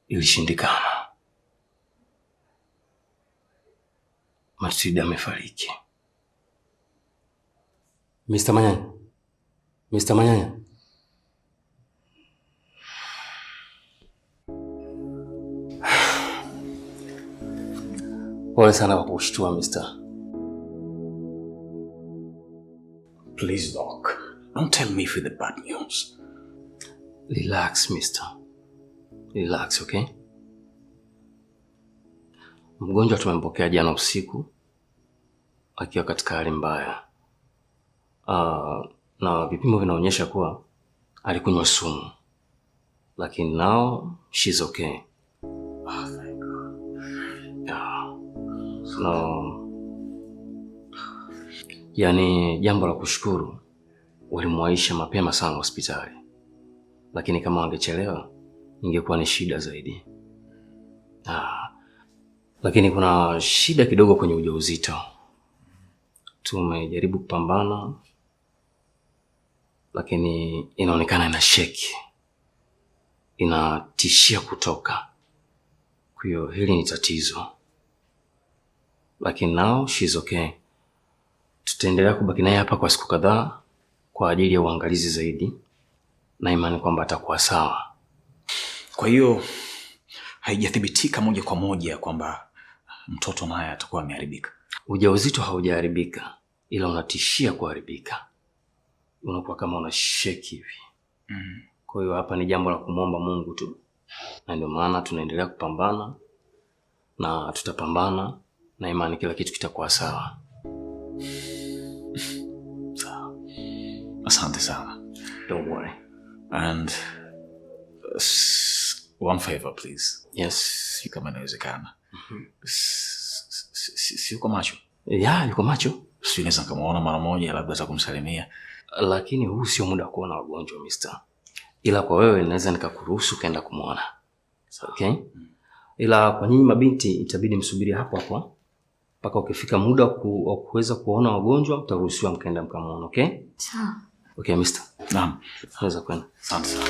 ilishindikana. Matilda amefariki. Mr. Manyanya. Mr. Manyanya. Pole sana kwa kushtua, Mr. Please, Doc. Don't tell me for the bad news. Relax, Mister. Relax, okay? Mgonjwa tumempokea jana usiku akiwa katika hali mbaya. Na vipimo vinaonyesha kuwa alikunywa sumu. Lakini now she's okay. Oh, thank God. Yeah. No. Yani jambo la kushukuru, walimwaisha mapema sana hospitali. Lakini kama wangechelewa ingekuwa ni shida zaidi. Lakini kuna shida kidogo kwenye ujauzito. Tumejaribu kupambana, lakini inaonekana ina shake. Inatishia kutoka. Kwa hiyo hili ni tatizo. Lakini now she's okay. Tutaendelea kubaki naye hapa kwa siku kadhaa kwa ajili ya uangalizi zaidi, na imani kwamba atakuwa sawa. Kwa hiyo haijathibitika moja kwa moja kwamba mtoto naye atakuwa ameharibika. Ujauzito haujaharibika, ila unatishia kuharibika. Unakuwa kama una shake hivi. Kwa hiyo hapa ni jambo la kumwomba Mungu tu. Na ndio maana tunaendelea kupambana na tutapambana, na imani kila kitu kitakuwa sawa. Asante sana. Don't worry. And one favor, please. Yes. Si kama inawezekana. Si yuko macho? Yeah, yuko macho. Si unaweza kumuona mara moja labda za kumsalimia. Lakini huu sio muda wa kuona wagonjwa, Mister. Ila kwa wewe naweza nikakuruhusu kaenda kumuona. Okay? Ila kwa nyinyi mabinti itabidi msubiri hapo hapo mpaka ukifika muda wa kuweza kuona wagonjwa, mtaruhusiwa mkaenda mkamuona, okay? Sawa. Okay, Mister. Naam. Naweza kwenda. Asante sana.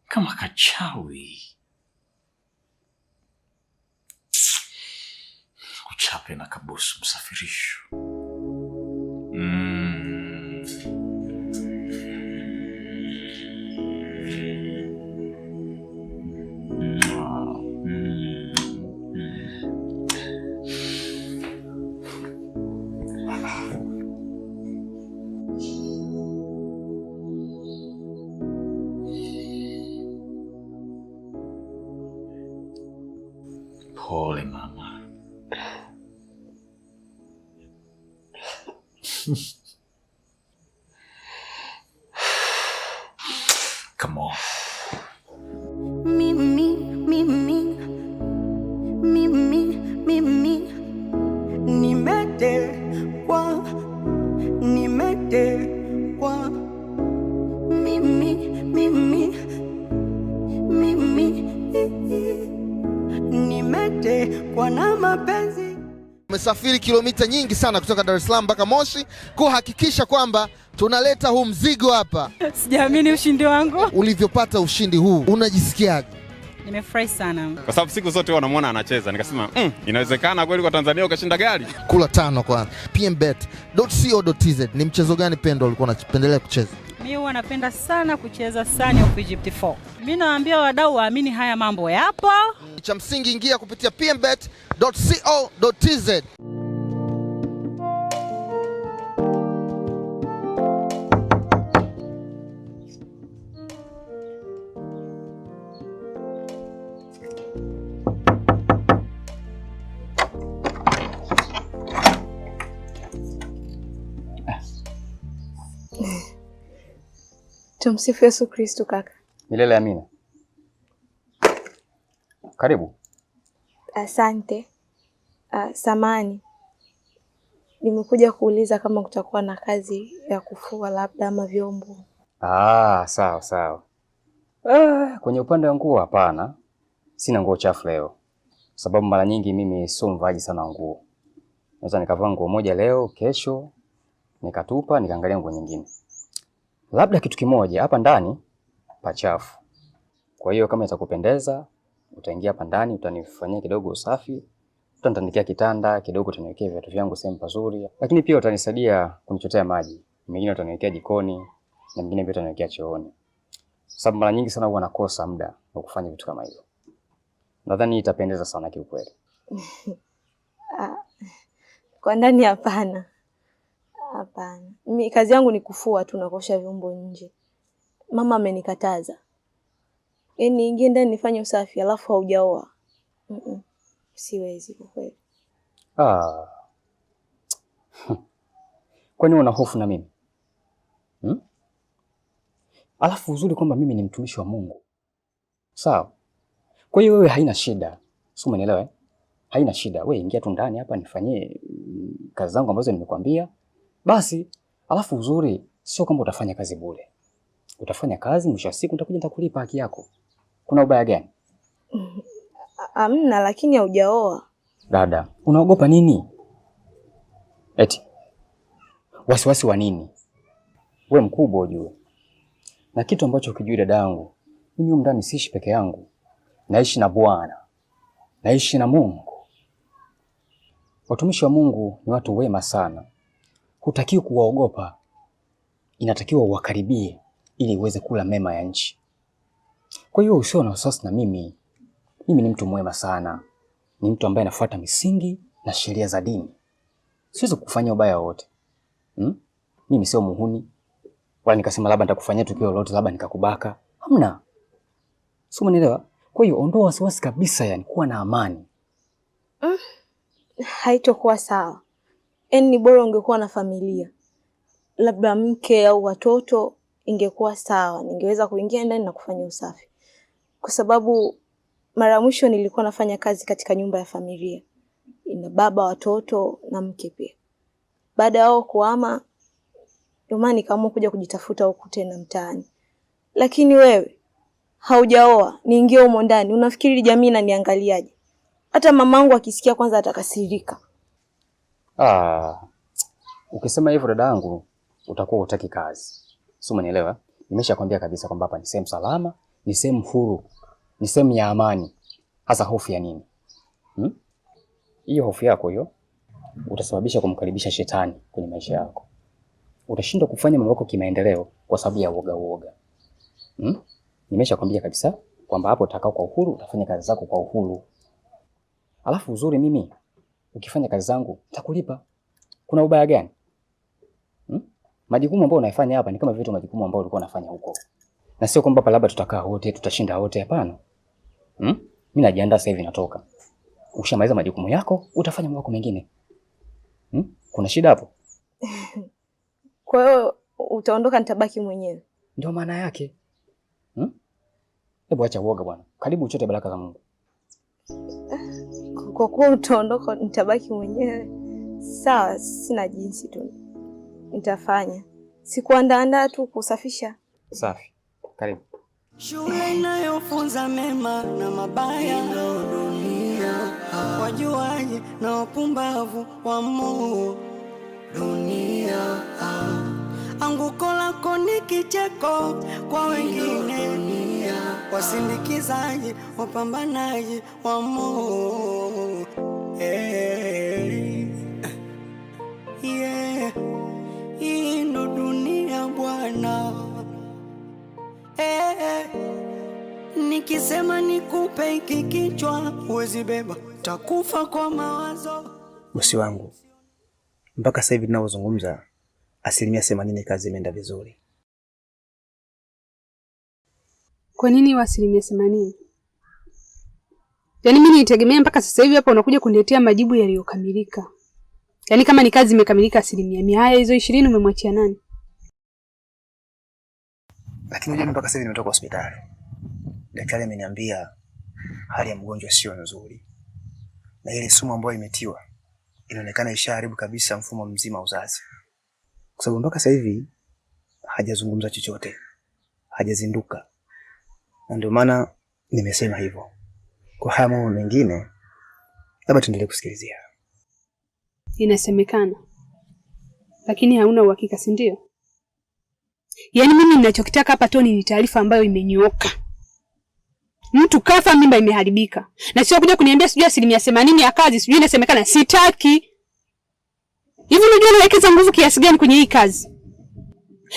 Kama kachawi. Kuchape na kabusu msafirisho. Pole mama. Come on. Mimi nimetekwa nimetekwa na mapenzi. Umesafiri kilomita nyingi sana kutoka Dar es Salaam mpaka Moshi kuhakikisha kwamba tunaleta huu mzigo hapa. Sijaamini ushindi wangu. Ulivyopata ushindi huu unajisikiaje? Nimefurahi sana. Kwa sababu siku zote wanamuona anacheza, nikasema inawezekana kweli kwa Tanzania ukashinda gari. Kula tano kwanza. pmbet.co.tz ni mchezo gani pendo ulikuwa unapendelea kucheza? Mimi huwa napenda sana kucheza Sun of Egypt 4. Mimi naambia wadau waamini haya mambo yapo. Cha msingi ingia kupitia pmbet.co.tz. Tumsifu Yesu Kristo kaka. Milele amina. Karibu. Asante. Samani. Nimekuja kuuliza kama kutakuwa na kazi ya kufua labda ama vyombo. Sawa. Kwenye upande wa nguo hapana. Sina nguo chafu leo. Sababu mara nyingi mimi sio mvaji sana nguo. Naweza nikavaa nguo moja leo, kesho nikatupa, nikaangalia nguo nyingine. Labda kitu kimoja hapa ndani pachafu. Kwa hiyo kama itakupendeza, utaingia hapa ndani, utanifanyia kidogo usafi, utanitandikia kitanda, kidogo utaniwekea viatu vyangu sehemu pazuri. Lakini pia utanisaidia kunichotea maji. Mengine utaniwekea jikoni na mengine pia utaniwekea chooni. Sababu mara nyingi sana huwa nakosa muda wa kufanya vitu kama hivyo. Nadhani itapendeza sana kiukweli. Kwa ndani hapana. Hapana. Mimi kazi yangu ni kufua tu na kuosha vyombo nje. Mama amenikataza. Yaani ingie ndani nifanye usafi alafu haujaoa. Siwezi kwa kweli. Kwani una hofu na mimi? Alafu uzuri kwamba mimi ni mtumishi wa Mungu. Sawa? Kwa hiyo wewe haina shida. Sio, umeelewa eh? Haina shida. Wewe ingia tu ndani hapa nifanyie kazi zangu ambazo nimekwambia. Basi, alafu uzuri sio kwamba utafanya kazi bure. Utafanya kazi, mwisho wa siku nitakuja nitakulipa haki yako. Kuna ubaya gani? Hamna, lakini haujaoa. Dada, unaogopa nini? Eti wasiwasi wa nini? Wewe mkubwa ujue. Na kitu ambacho ukijui dadangu, mimi huko ndani siishi peke yangu. Naishi na Bwana. Naishi na Mungu. Watumishi wa Mungu ni watu wema sana. Hutakiwi kuwaogopa. Inatakiwa uwakaribie ili uweze kula mema ya nchi. Kwa hiyo usio na wasiwasi na mimi. Mimi ni mtu mwema sana. Ni mtu ambaye anafuata misingi na sheria za dini. Siwezi kukufanyia ubaya wote. Mimi sio muhuni. Wala nikasema labda nitakufanyia tukio lolote labda nikakubaka. Hamna. Sio, umeelewa? Kwa hiyo ondoa wasiwasi kabisa, yani kuwa na amani. Haitokuwa sawa. Ni bora ungekuwa na familia. Labda mke au watoto ingekuwa sawa. Ningeweza kuingia ndani na kufanya usafi. Kwa sababu mara mwisho nilikuwa nafanya kazi katika nyumba ya familia. Ina baba, watoto na mke pia. Baada yao kuhama, ndio maana nikaamua kuja kujitafuta huku tena mtaani. Lakini wewe haujaoa, niingie humo ndani. Unafikiri jamii inaniangaliaje? Hata mamangu akisikia kwanza atakasirika. Ukisema hivyo dadangu, utakuwa hutaki kazi. Sio, umenielewa? Nimeshakwambia kabisa kwamba hapa ni sehemu salama, ni sehemu huru, ni sehemu ya amani. Hasa hofu ya nini? Hiyo hofu yako hiyo utasababisha kumkaribisha shetani kwenye maisha yako. Utashindwa kufanya mambo yako kimaendeleo kwa sababu ya uoga. Nimeshakwambia kabisa kwamba hapo utakao kwa uhuru, utafanya kazi zako kwa uhuru. Alafu uzuri mimi ukifanya kazi zangu nitakulipa. Kuna ubaya gani? Majukumu ambayo unayofanya hapa ni kama vitu majukumu ambayo ulikuwa unafanya huko. Na sio kwamba labda tutakaa wote, tutashinda wote, hapana. Mimi najiandaa sasa hivi natoka. Ukishamaliza majukumu yako, utafanya mambo mengine. Kuna shida hapo? Kwa hiyo utaondoka nitabaki mwenyewe. Ndio maana yake. Hebu acha uoga bwana. Karibu uchote baraka za Mungu. Kwa kuwa utaondoka nitabaki mwenyewe. Sawa, sina jinsi tu. Nitafanya. Sikuandaandaa tu kusafisha. Safi. Karibu. Shule inayofunza mema na mabaya ndio dunia. Wajuaje na wapumbavu wamo dunia. Anguko lako ni kicheko kwa wengine. Wasindikizaji, wapambanaji wamo. Hii ndo dunia bwana. Nikisema nikupe hiki kichwa huwezi beba, takufa kwa mawazo. Bosi wangu, mpaka sasa hivi tunaozungumza 80% kazi imeenda vizuri. Kwa nini 80%? Yaani mimi nitegemea mpaka sasa hivi hapa unakuja kuniletea majibu yaliyokamilika. Yaani kama ni kazi imekamilika 100%, haya hizo 20 umemwachia nani? Lakini unajua mpaka sasa hivi nimetoka hospitali. Daktari ameniambia hali ya mgonjwa sio nzuri, na ile sumu ambayo imetiwa inaonekana ishaharibu kabisa mfumo mzima wa uzazi, kwa sababu mpaka sasa hivi hajazungumza chochote, hajazinduka, na ndio maana nimesema hivyo. Kwa haya mambo mengine labda tuendelee kusikilizia. Inasemekana, lakini hauna uhakika, si ndio? Yaani mimi ninachokitaka hapa Toni ni taarifa ambayo imenyooka. Mtu kafa, mimba imeharibika. Na sio kuja kuniambia sijui 80% ya kazi, sijui inasemekana. Sitaki. Hivi unajua nawekeza nguvu kiasi gani kwenye hii kazi?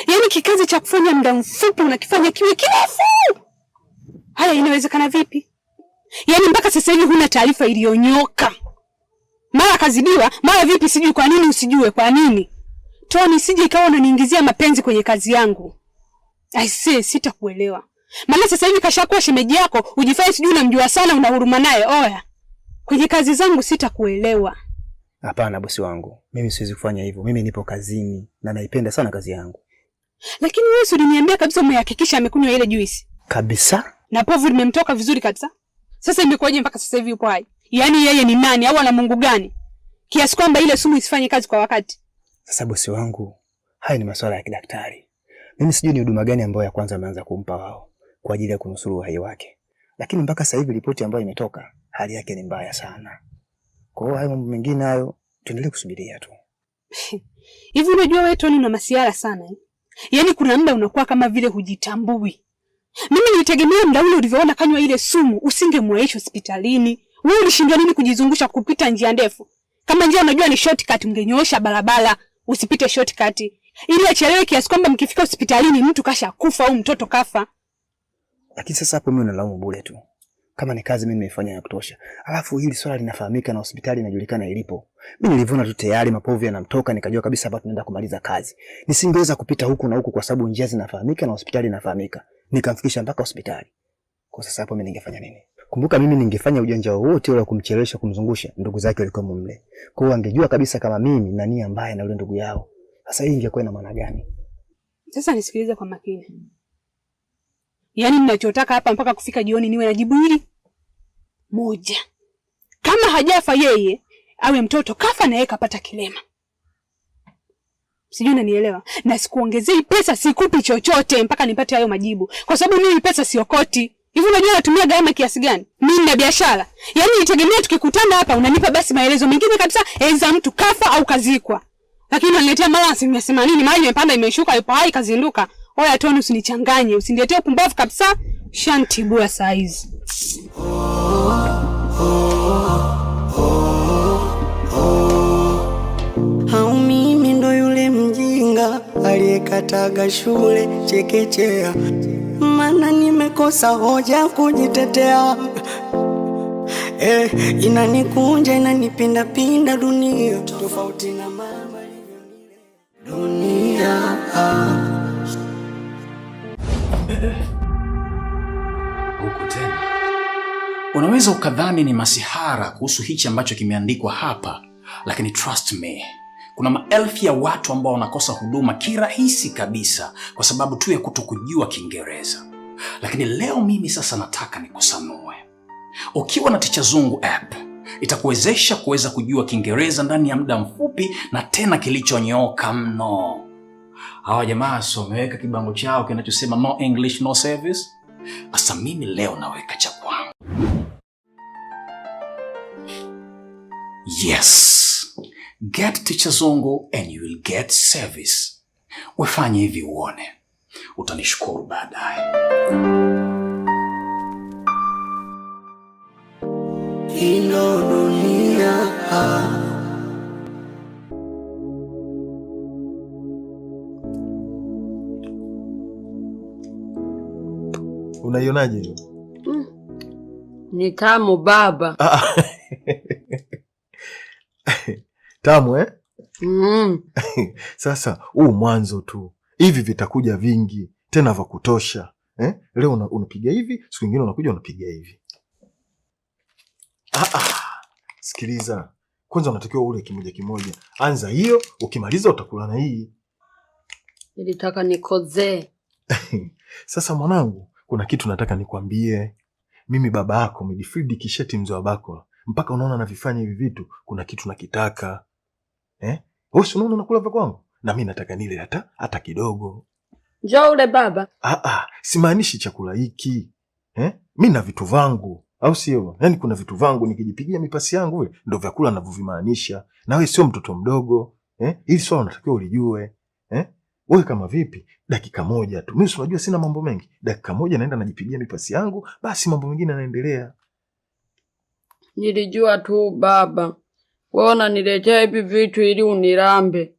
Yaani kikazi cha kufanya muda mfupi unakifanya kiwe kirefu. Haya inawezekana vipi? Yaani mpaka sasa hivi huna taarifa iliyonyoka. Mara kazidiwa, mara vipi sijui kwa nini usijue kwa nini? Toni, sije ikawa unaniingizia mapenzi kwenye kazi yangu. Aisee, sitakuelewa. Maana sasa hivi kashakuwa shemeji yako, ujifanye sijui unamjua sana, una huruma naye. Oya. Kwenye kazi zangu sitakuelewa. Hapana bosi wangu, mimi siwezi kufanya hivyo. Mimi nipo kazini na naipenda sana kazi yangu. Lakini wewe uliniambia kabisa umehakikisha amekunywa ile juice. Kabisa. Na povu limemtoka vizuri kabisa. Sasa imekuwaje mpaka sasa hivi yupo hai? Yaani yeye ni nani au ana Mungu gani? Kiasi kwamba ile sumu isifanye kazi kwa wakati. Sasa bosi wangu, haya ni masuala ya kidaktari. Mimi sijui ni huduma gani ambayo ya kwanza ameanza kumpa wao kwa ajili ya kunusuru uhai wake. Lakini mpaka sasa hivi ripoti ambayo imetoka, hali yake ni mbaya sana. Kwa hiyo hayo mambo mengine hayo tuendelee kusubiria tu. Hivi unajua wewe Toni una masiara sana eh? Yaani kuna muda unakuwa kama vile hujitambui. Mimi nilitegemea muda ule ulivyoona kanywa ile sumu usingemwaisha hospitalini. Wewe ulishindwa nini kujizungusha kupita njia ndefu? Kama njia unajua ni shortcut ungenyoosha barabara, usipite shortcut. Ili achelewe kiasi kwamba mkifika hospitalini mtu kasha kufa au mtoto kafa. Lakini sasa hapo mimi nalaumu bure tu. Kama ni kazi mimi nimeifanya ya kutosha. Alafu hili swala linafahamika na hospitali inajulikana ilipo. Mimi nilivuna tu tayari mapovu yanamtoka, nikajua kabisa hapa tunaenda kumaliza kazi. Nisingeweza kupita huku na huku kwa sababu njia zinafahamika na hospitali inafahamika. Nikamfikisha mpaka hospitali. Kwa sasa hapo mimi ningefanya nini? Kumbuka mimi ningefanya ujanja wote ule kumchelewesha, kumzungusha, ndugu zake walikuwa mumle. Kwa hiyo angejua kabisa kama mimi na nia mbaya na yule ndugu yao. Sasa hii ingekuwa ina maana gani? Sasa nisikilize kwa makini. Yaani ninachotaka hapa mpaka kufika jioni niwe na jibu hili moja. Kama hajafa yeye, awe mtoto kafa na yeye kapata kilema. Sijui unanielewa? Na sikuongezei pesa, sikupi chochote mpaka nipate hayo majibu. Kwa sababu mimi pesa siokoti. Hivi unajua natumia gharama kiasi gani? Mimi na biashara. Yaani nitegemea tukikutana hapa unanipa basi maelezo mengine kabisa, eza mtu kafa au kazikwa. Lakini unaniletea mara 80, mara imepanda imeshuka, ipo hai kazinduka. Oya Toni, usinichanganye, usiniletee upumbavu kabisa. Shantibua size. Hau mimi ndo yule mjinga aliyekataga shule chekechea, maana nimekosa hoja kujitetea. Inanikunja inanipinda pinda dunia, tofauti na mama dunia. Huku tena. Unaweza ukadhani ni masihara kuhusu hichi ambacho kimeandikwa hapa, lakini trust me, kuna maelfu ya watu ambao wanakosa huduma kirahisi kabisa kwa sababu tu ya kutokujua Kiingereza. Lakini leo mimi sasa nataka nikusanue. Ukiwa na Ticha Zungu app, itakuwezesha kuweza kujua Kiingereza ndani ya muda mfupi na tena kilichonyooka mno. Hawa jamaa wameweka kibango chao kinachosema no English no service. Asa mimi leo naweka cha kwangu. Yes. Get Ticha Zungu and you will get service. Wefanye hivi uone. Utanishukuru baadaye. Ino dunia. Unaionaje hiyo? Ni tamu baba. Tamu eh? Sasa huu mwanzo tu. Hivi vitakuja vingi, tena vya kutosha. Leo unapiga hivi, siku nyingine unakuja unapiga hivi. Sikiliza. Kwanza unatakiwa ule kimoja kimoja. Anza hiyo, ukimaliza utakula na hii. Nilitaka nikoze. Sasa mwanangu, kuna kitu nataka nikwambie. mimi baba yako midfield kisheti mzee wa Bakola. Mpaka unaona navifanya hivi vitu, kuna kitu nakitaka. Wewe unaona nakula vya kwangu? Na mimi nataka nile hata kidogo. Njoo ule baba. Simaanishi chakula hiki. Mimi na vitu vangu, au sio? Yaani kuna vitu vangu nikijipigia mipasi yangu vile ndio vyakula ninavyovimaanisha. Na wewe sio mtoto mdogo, Hili swala unatakiwa ulijue. Wewe kama vipi? Dakika moja tu. Mimi unajua sina mambo mengi. Dakika moja naenda najipigia mipasi yangu, basi mambo mengine yanaendelea. Nilijua tu baba. Wewe unaniletea hivi vitu ili unirambe.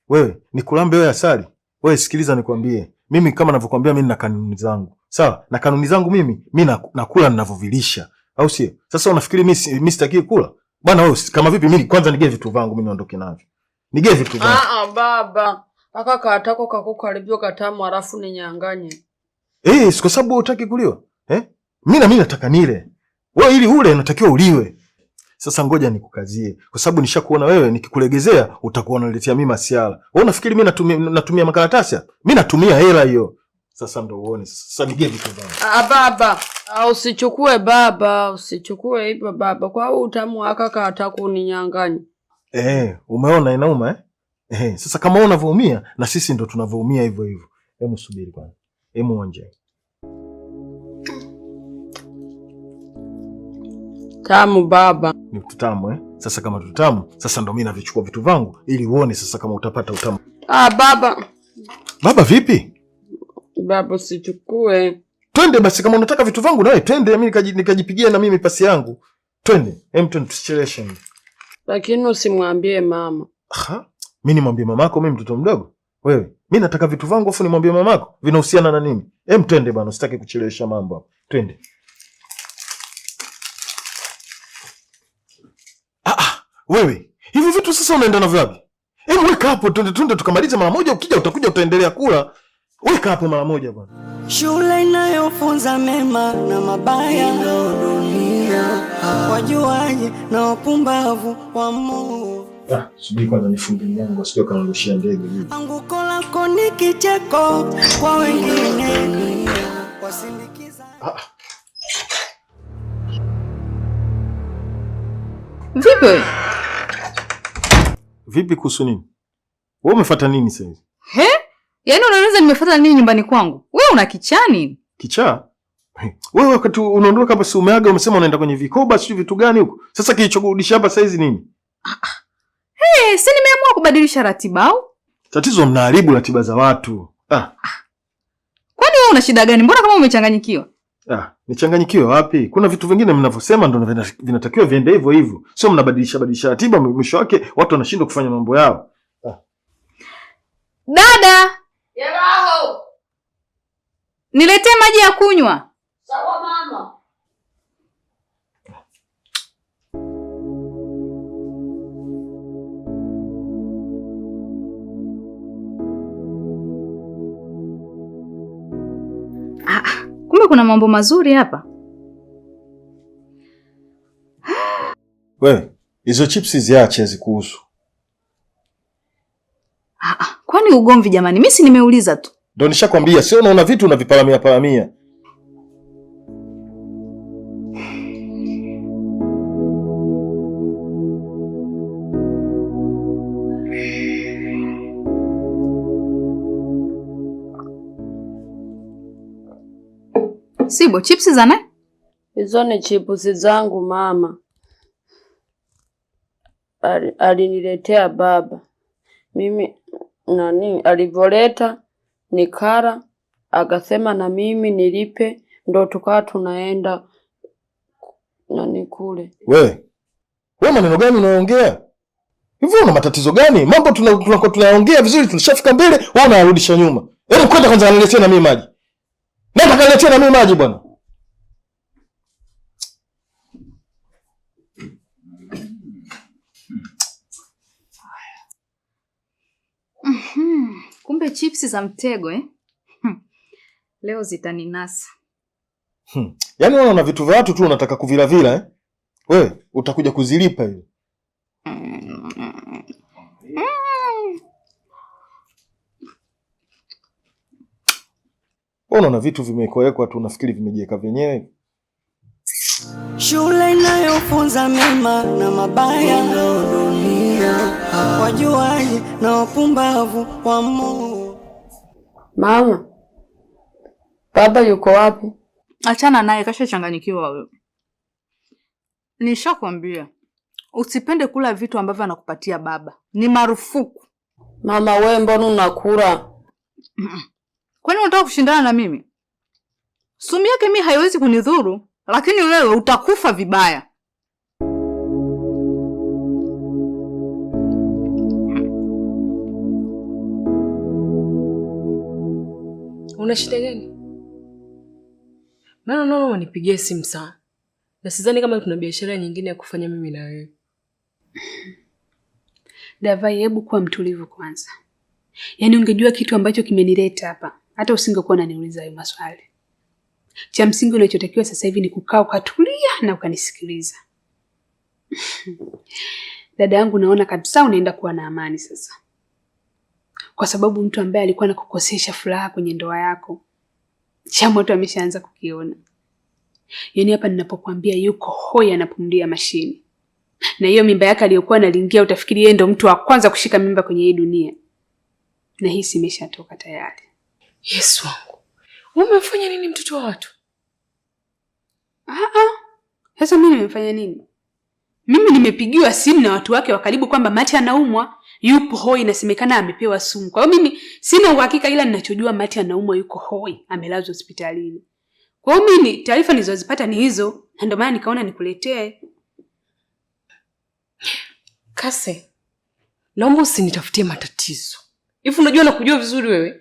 Wewe, nikulambe wewe asali? Wewe sikiliza nikwambie. Mimi kama ninavyokuambia mimi nina kanuni zangu. Sawa? Na kanuni zangu mimi nakula ninavyovilisha. Au sio? Sasa unafikiri mimi sitaki kula? Bwana wewe kama vipi mimi kwanza nige vitu vangu mimi niondoke navyo. Nige vitu vangu. Baba. Kaka katako kako alivyo katamu alafu ninyanganye. Si kwa sababu hutaki kuliwa. Mimi nataka nile. Wewe ili ule unatakiwa uliwe. Sasa ngoja nikukazie kwa sababu nishakuona wewe nikikulegezea utakuwa unaletea mimi masiala. Wewe unafikiri mimi natumia makaratasi? Mimi natumia hela hiyo. Sasa ndio uone. Sasa nige vitu vangu. Baba, usichukue baba, usichukue hivyo baba. Kwa hiyo utamu kaka hataka uninyanganye. Umeona inauma sasa kama wewe unavoumia na sisi ndo tunavoumia hivyo hivyo. Hebu subiri kwanza. Hebu onje. Tamu baba. Ni tutamu Sasa kama tutamu, sasa ndo mimi navichukua vitu vangu ili uone sasa kama utapata utamu. Baba. Baba vipi? Baba usichukue. Twende basi kama unataka vitu vangu na wewe twende mimi nikajipigia na mimi pasi yangu. Twende. Twende tusicheleweshe. Lakini usimwambie mama. Mimi nimwambie mamako mimi mtoto mdogo? Wewe, mimi nataka vitu vangu afu nimwambie mamako? Vinahusiana na nini? Twende bana, usitaki kuchelewesha mambo hapa. Twende. Wewe, hivi vitu sasa unaenda navyo wapi? Weka hapo twende tukamaliza mara moja, ukija utakuja utaendelea kula. Weka hapo mara moja bwana. Shule inayofunza mema na mabaya ndio dunia. Wajuaje na wapumbavu wa Mungu. Subiri kwanza nifunge mlango sio kanarushia ndege hivi. Anguko lako ni kicheko kwa wengine. Wasindikiza. Vipi? Vipi kuhusu nini? Wewe umefuata nini sasa? Yaani unauliza nimefuata nini nyumbani kwangu? Wewe una kichani? Kichaa? Wewe wakati unaondoka hapa si umeaga umesema unaenda kwenye vikoba sio vitu gani huko? Sasa kilichokurudisha hapa sasa hizi nini? Si nimeamua kubadilisha ratiba au? Tatizo mnaharibu ratiba za watu. Kwani wewe una shida gani? Mbona kama umechanganyikiwa? Nichanganyikiwe wapi? Kuna vitu vingine mnavyosema ndio vinatakiwa viende hivyo hivyo. Sio mnabadilisha ratiba mwisho wake watu wanashindwa kufanya mambo yao. Dada! Yaraho! Niletee maji ya kunywa. Sawa mama. Kumbe kuna mambo mazuri hapa. Wewe, hizo chips ziache zikuhusu. Kwani ugomvi jamani? Mimi si nimeuliza tu. Ndio nishakwambia sio unaona vitu unaviparamia. Sibo, chips za nani? Hizo ni chips zangu mama. Aliniletea baba. Mimi alivoleta nikara akasema na mimi nilipe ndo tukawa tunaenda kule. Wewe maneno gani unaongea? Hivyo una matatizo gani? Mambo tunaongea vizuri tulishafika mbele, wewe unarudisha nyuma. Kwenda kwanza kaniletea na mimi maji. Nenda kaniletea na mimi maji bwana. Kumbe chips za mtego Leo zitaninasa. Yaani unaona vitu vya watu tu unataka kuvilavila Wewe utakuja kuzilipa hiyo. Unaona vitu vimewekwa tu unafikiri vimejiweka wenyewe. Shule inayofunza mema na mabaya, ndio dunia. Wajuaji na wapumbavu wa Mungu. Mama, baba yuko wapi? Achana naye, kashachanganyikiwa wewe. Nishakwambia usipende kula vitu ambavyo anakupatia baba. Ni marufuku. Mama, wewe mbona unakula? Kwani unataka kushindana na mimi? Sumu yake mimi haiwezi kunidhuru, lakini wewe utakufa vibaya. Una shida gani? Maana naona wanipigie simu sana. Na sidhani kama tuna biashara nyingine ya kufanya mimi na wewe. Davai, hebu kuwa mtulivu kwanza. Yaani ungejua kitu ambacho kimenileta hapa, hata usingekuwa unaniuliza hayo maswali. Cha msingi unachotakiwa sasa hivi ni kukaa ukatulia na ukanisikiliza. Dada yangu, naona kabisa unaenda kuwa na amani sasa. Kwa sababu mtu ambaye alikuwa anakukosesha furaha kwenye ndoa yako, chamoto ameshaanza kukiona. Yaani hapa ninapokuambia yuko hoi anapumdia mashini. Na hiyo mimba yake aliyokuwa analingia utafikiri yeye ndo mtu wa kwanza kushika mimba kwenye hii dunia. Na hii imeshatoka tayari. Yesu wangu. Umefanya nini mtoto wa watu? Sasa mimi nimefanya nini? Mimi nimepigiwa simu na watu wake wa karibu kwamba Mati anaumwa, yupo hoi, inasemekana amepewa sumu. Kwa hiyo mimi sina uhakika, ila ninachojua Mati anaumwa, yuko hoi, amelazwa hospitalini. Kwa hiyo mimi taarifa nilizozipata ni hizo, na ndio maana nikaona nikuletee. Kase, naomba usinitafutie matatizo. Hivi unajua nakujua vizuri wewe?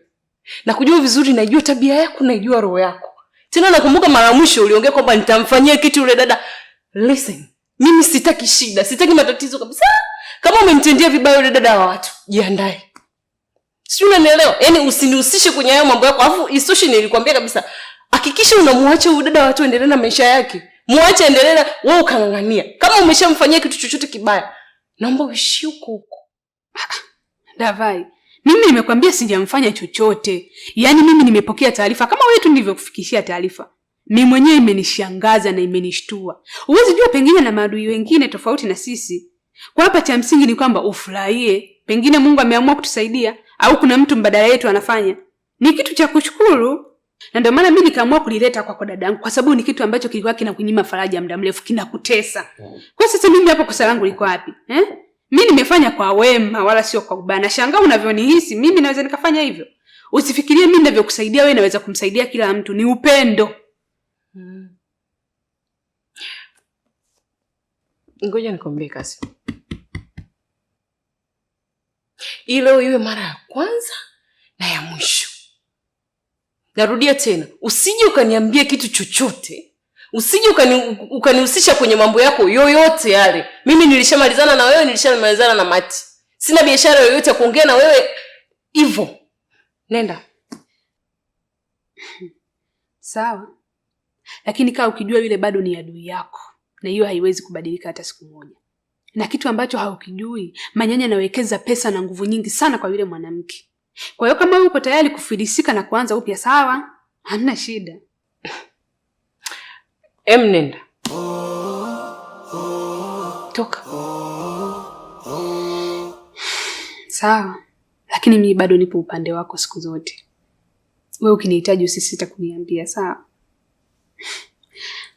Nakujua vizuri, najua tabia yako, najua roho yako. Tena nakumbuka mara mwisho uliongea kwamba nitamfanyia kitu yule dada. Listen, mimi sitaki shida, sitaki matatizo kabisa. Kama umemtendea vibaya yule dada wa watu, jiandae. Sio, unanielewa? Yaani usinihusishe kwenye hayo mambo yako. Alafu isitoshe nilikwambia kabisa, hakikisha unamwacha yule dada wa watu endelee na maisha yake. Muache endelee, wewe ukangangania. Kama umeshamfanyia kitu chochote kibaya, naomba uishi huko. Davai, mimi nimekwambia sijamfanya chochote. Yaani mimi nimepokea taarifa kama wewe tu nilivyokufikishia taarifa. Mimi mwenyewe imenishangaza na imenishtua. Uwezi jua pengine na maadui wengine tofauti na sisi. Kwa hapa cha msingi ni kwamba ufurahie. Pengine Mungu ameamua kutusaidia au kuna mtu mbadala yetu anafanya. Ni kitu cha kushukuru. Na ndio maana mimi nikaamua kulileta kwa dadangu kwa sababu ni kitu ambacho kilikuwa kinakunyima faraja muda mrefu, kinakutesa. Kwa sasa mimi hapo kosa langu liko wapi? Mimi nimefanya kwa wema wala sio kwa ubaya. Shangaa unavyonihisi, mimi naweza nikafanya hivyo. Usifikirie mimi ninavyokusaidia wewe naweza kumsaidia kila mtu, ni upendo. Ngoja nikwambie Kasi. Ile iwe mara ya kwanza na ya mwisho. Narudia tena, usije ukaniambia kitu chochote. Usije ukanihusisha kwenye mambo yako yoyote yale. Mimi nilishamalizana na wewe, nilishamalizana na Mati. Sina biashara yoyote ya kuongea na wewe hivyo. Nenda. Sawa. Lakini kaa ukijua yule bado ni adui yako. Na hiyo haiwezi kubadilika hata siku moja. Na kitu ambacho haukijui, Manyanya anawekeza pesa na nguvu nyingi sana kwa yule mwanamke. Kwa hiyo kama uko tayari kufilisika na kuanza upya, sawa, hamna shida. Nenda. Toka. Sawa. Lakini mimi bado nipo upande wako siku zote. Wewe ukinihitaji usisita kuniambia, sawa?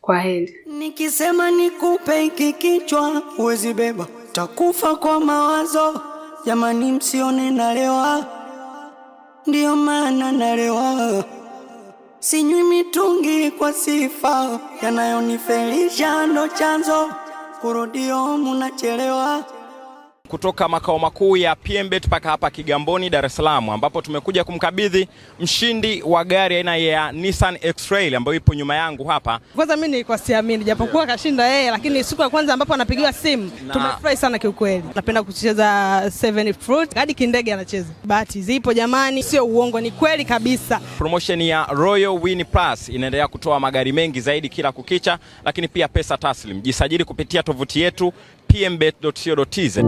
Kwa heri. Nikisema nikupe hiki kichwa uwezi beba, takufa kwa mawazo. Jamani msione nalewa, ndio maana nalewa. Sinywi mitungi kwa sifa, yanayonifelisha ndo chanzo, kurudio munachelewa. Kutoka makao makuu ya PMbet mpaka hapa Kigamboni, Dar es Salaam, ambapo tumekuja kumkabidhi mshindi wa gari aina ya Nissan X-Trail ambayo ipo nyuma yangu hapa. Kwanza mimi nilikuwa siamini japokuwa kashinda yeye, lakini siku ya kwanza ambapo anapigiwa simu tumefurahi sana kiukweli. Napenda kucheza 7 Fruit, hadi kindege anacheza. Bahati zipo jamani, sio uongo, ni kweli kabisa. Promotion ya Royal Win Plus inaendelea kutoa magari mengi zaidi kila kukicha, lakini pia pesa taslim. Jisajili kupitia tovuti yetu pmbet.co.tz.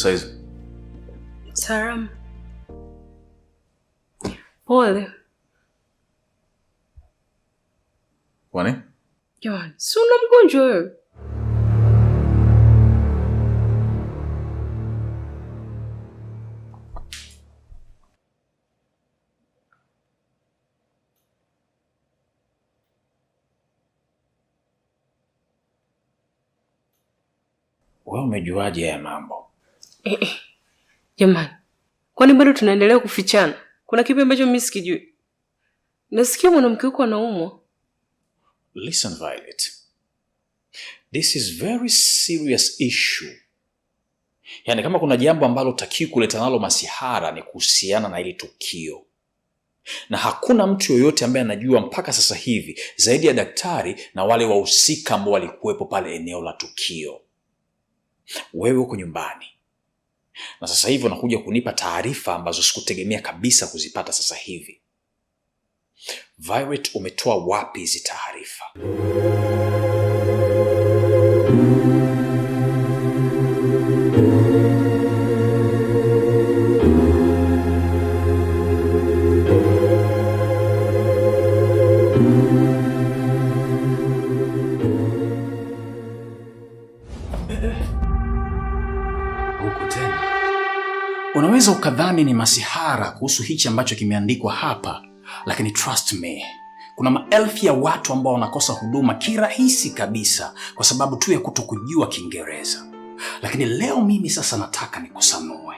saizi? Salamu. Pole. Kwani? Jamani, si una mgonjwa wewe? Wewe umejuaje haya mambo? Jamani, kwani bado tunaendelea kufichana? Kuna kipi ambacho mimi sikijui? Nasikia mwanamke wako anaumwa. Listen, Violet. This is very serious issue. Yaani kama kuna jambo ambalo taki kuleta nalo masihara ni kuhusiana na hili tukio. Na hakuna mtu yoyote ambaye anajua mpaka sasa hivi zaidi ya daktari na wale wahusika ambao walikuwepo pale eneo la tukio. Wewe uko nyumbani. Na sasa hivi unakuja kunipa taarifa ambazo sikutegemea kabisa kuzipata sasa hivi. Violet, umetoa wapi hizi taarifa? Unaweza ukadhani ni masihara kuhusu hichi ambacho kimeandikwa hapa, lakini trust me, kuna maelfu ya watu ambao wanakosa huduma kirahisi kabisa kwa sababu tu ya kutokujua Kiingereza. Lakini leo mimi sasa nataka nikusanue.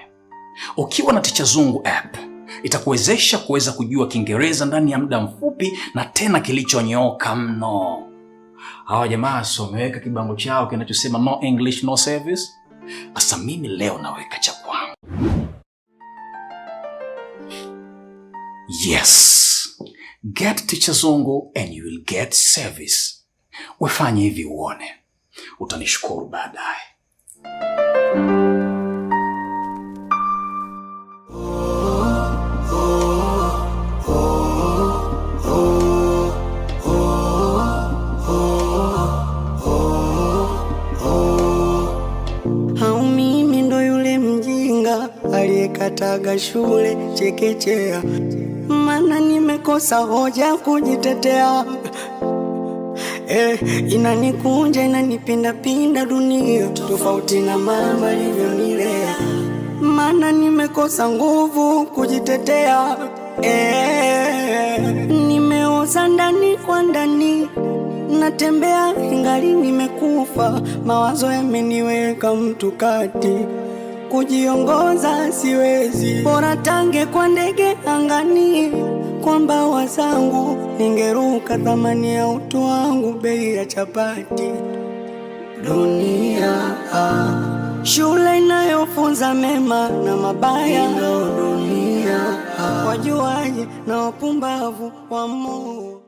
Ukiwa na Ticha Zungu app, itakuwezesha kuweza kujua Kiingereza ndani ya muda mfupi na tena kilichonyooka mno. Hawa jamaa wameweka kibango chao kinachosema no English no service. Asa mimi leo naweka cha kwangu. Yes, get Ticha Zungu and you will get service. Wefanye hivi uone, utanishukuru baadaye. Hau mimi ndo yule mjinga aliyekataga shule chekechea, mana nimekosa hoja kujitetea. Inanikunja inanipindapinda dunia, tofauti na mama alivyonilea, mana nimekosa nguvu kujitetea. Nimeoza ndani kwa ndani, natembea ingali nimekufa, mawazo yameniweka mtu kati, kujiongoza siwezi, bora tange kwa ndege angani, kwa mbawa zangu ningeruka, thamani ya utu wangu bei ya chapati. Dunia shule inayofunza mema na mabaya, dunia wajuaji na wapumbavu wa Mungu.